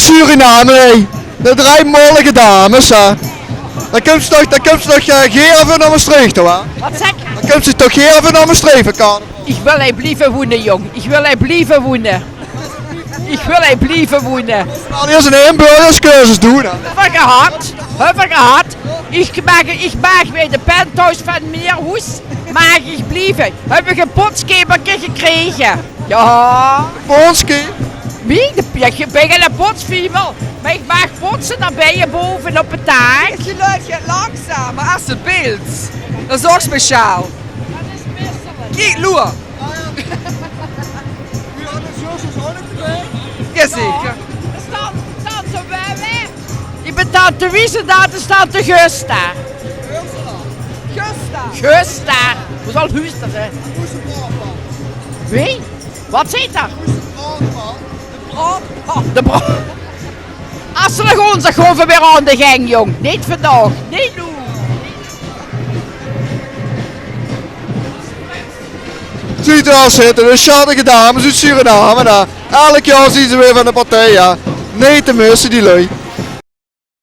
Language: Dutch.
Suriname, hé. De drie mooie dames, hè. Dan komt ze toch geen even naar Maastricht, hoor. Wat zeg je? Dan komt ze toch geen even naar Maastricht, carnaval. Ik wil hij blijven wonen, jong. Ik wil hij blijven wonen. Ik wil hij blijven wonen. Al eerst een inburgerscursus doen, hè. Hebben gehad. Ik mag bij de penthouse van Meerhoes. Mag ik blijven. Heb ik een potskepertje gekregen. Ja. Bonski. Wie? Je bent een potsfiemel. Maar ik mag potsen, dan ben je boven op het taak. Je luidt langzaam, maar als het beeld. Dat is ook speciaal. Dat is misselijk. Kijk, Loer. Jazeker. Er staat tante Wemme. Je bent tante Wiese, daar is tante Gusta. Gusta. Hoe zal Gusta zijn? Wie? Wat zit er? De brand. Als ze gewoon zeg gewoon weer aan de gang, jong. Niet vandaag. Niet nu. Ziet er al zitten, de schattige dames uit Suriname, hè. Elk jaar zien ze weer van de partij, ja. Nee te missen, die lui.